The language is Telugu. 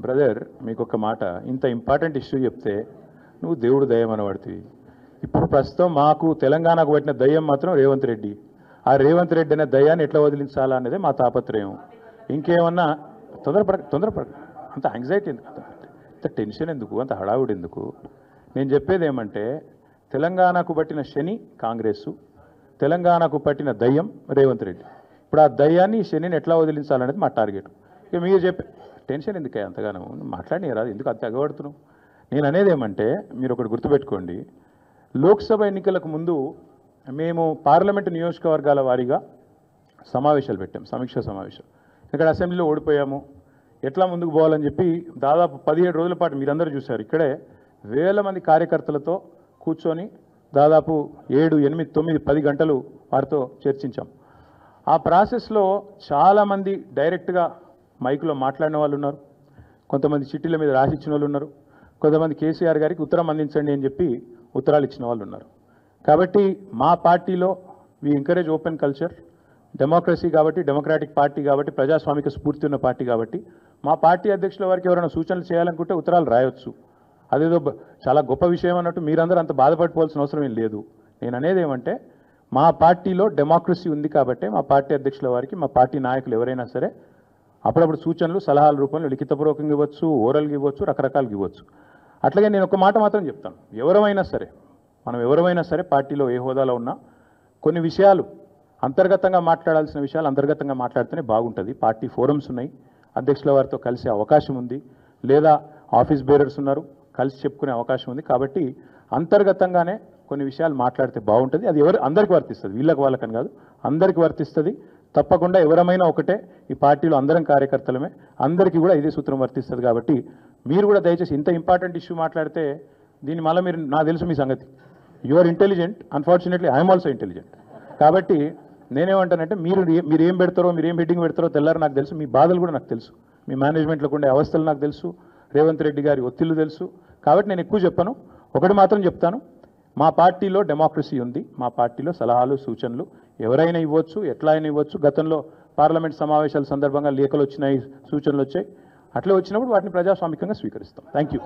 బ్రదర్ మీకు ఒక మాట, ఇంత ఇంపార్టెంట్ ఇష్యూ చెప్తే నువ్వు దేవుడు దయ్యం అనబడుతుంది. ఇప్పుడు ప్రస్తుతం మాకు తెలంగాణకు పట్టిన దయ్యం మాత్రం రేవంత్ రెడ్డి. ఆ రేవంత్ రెడ్డి అనే దయ్యాన్ని ఎట్లా వదిలించాలా అనేది మా తాపత్రయం. ఇంకేమన్నా తొందరపడ అంత యాంగ్జైటీ ఎందుకు, అంత టెన్షన్ ఎందుకు, అంత హడావుడి ఎందుకు? నేను చెప్పేది ఏమంటే తెలంగాణకు పట్టిన శని కాంగ్రెస్, తెలంగాణకు పట్టిన దయ్యం రేవంత్ రెడ్డి. ఇప్పుడు ఆ దయ్యాన్ని శనిని ఎట్లా వదిలించాలనేది మా టార్గెట్. ఇక మీరు చెప్పే టెన్షన్ ఎందుకే అంతగానో మాట్లాడి రాదు, ఎందుకు అంత ఎగబడుతున్నావు? నేను అనేది ఏమంటే మీరు ఒకటి గుర్తుపెట్టుకోండి, లోక్సభ ఎన్నికలకు ముందు మేము పార్లమెంటు నియోజకవర్గాల వారీగా సమావేశాలు పెట్టాం, సమీక్షా సమావేశం. ఇక్కడ అసెంబ్లీలో ఓడిపోయాము, ఎట్లా ముందుకు పోవాలని చెప్పి దాదాపు 17 రోజుల పాటు మీరందరూ చూశారు. ఇక్కడే వేల మంది కార్యకర్తలతో కూర్చొని దాదాపు 7, 8, 9, 10 గంటలు వారితో చర్చించాం. ఆ ప్రాసెస్లో చాలామంది డైరెక్ట్గా మైకులో మాట్లాడిన వాళ్ళు ఉన్నారు, కొంతమంది చిట్టీల మీద రాసిచ్చిన వాళ్ళు ఉన్నారు, కొంతమంది కేసీఆర్ గారికి ఉత్తరం అందించండి అని చెప్పి ఉత్తరాలు ఇచ్చిన వాళ్ళు ఉన్నారు. కాబట్టి మా పార్టీలో we encourage open culture, democracy కాబట్టి, డెమోక్రాటిక్ పార్టీ కాబట్టి, ప్రజాస్వామిక స్ఫూర్తి ఉన్న పార్టీ కాబట్టి మా పార్టీ అధ్యక్షుల వారికి ఎవరైనా సూచనలు చేయాలనుకుంటే ఉత్తరాలు రాయొచ్చు. అదేదో చాలా గొప్ప విషయం అన్నట్టు మీరందరూ అంత బాధపడిపోవాల్సిన అవసరం ఏం లేదు. నేను అనేది ఏమంటే మా పార్టీలో డెమోక్రసీ ఉంది కాబట్టి మా పార్టీ అధ్యక్షుల వారికి మా పార్టీ నాయకులు ఎవరైనా సరే అప్పుడప్పుడు సూచనలు సలహాల రూపంలో లిఖితపూర్వకంగా ఇవ్వచ్చు, ఓరల్గా ఇవ్వచ్చు, రకరకాలుగా ఇవ్వచ్చు. అట్లాగే నేను ఒక మాట మాత్రం చెప్తాను, మనం ఎవరైనా సరే పార్టీలో ఏ హోదాలో ఉన్నా కొన్ని విషయాలు అంతర్గతంగా మాట్లాడాల్సిన విషయాలు అంతర్గతంగా మాట్లాడితేనే బాగుంటుంది. పార్టీ ఫోరమ్స్ ఉన్నాయి, అధ్యక్షుల వారితో కలిసే అవకాశం ఉంది, లేదా ఆఫీస్ బేరర్స్ ఉన్నారు, కలిసి చెప్పుకునే అవకాశం ఉంది. కాబట్టి అంతర్గతంగానే కొన్ని విషయాలు మాట్లాడితే బాగుంటుంది. అది అందరికీ వర్తిస్తుంది, వీళ్ళకి వాళ్ళకని కాదు, అందరికీ వర్తిస్తుంది. తప్పకుండా ఎవరమైనా ఒకటే, ఈ పార్టీలో అందరం కార్యకర్తలమే, అందరికీ కూడా ఇదే సూత్రం వర్తిస్తుంది. కాబట్టి మీరు కూడా దయచేసి ఇంత ఇంపార్టెంట్ ఇష్యూ మాట్లాడితే దీని మళ్ళీ మీరు, నాకు తెలుసు మీ సంగతి, you are intelligent, unfortunately I'm also intelligent. కాబట్టి నేనేమంటానంటే మీరు ఏం పెడతారో, మీరు ఏం హెడ్డింగ్ పెడతారో తెల్లారు నాకు తెలుసు, మీ బాధలు కూడా నాకు తెలుసు, మీ మేనేజ్మెంట్లోకి ఉండే అవస్థలు నాకు తెలుసు, రేవంత్ రెడ్డి గారి ఒత్తిళ్లు తెలుసు. కాబట్టి నేను ఎక్కువ చెప్పను, ఒకటి మాత్రం చెప్తాను, మా పార్టీలో డెమోక్రసీ ఉంది, మా పార్టీలో సలహాలు సూచనలు ఎవరైనా ఇవ్వచ్చు, ఎట్లా అయినా ఇవ్వచ్చు. గతంలో పార్లమెంట్ సమావేశాల సందర్భంగా లేఖలు వచ్చినాయి, సూచనలు వచ్చాయి, అట్లా వచ్చినప్పుడు వాటిని ప్రజాస్వామికంగా స్వీకరిస్తాం. Thank you.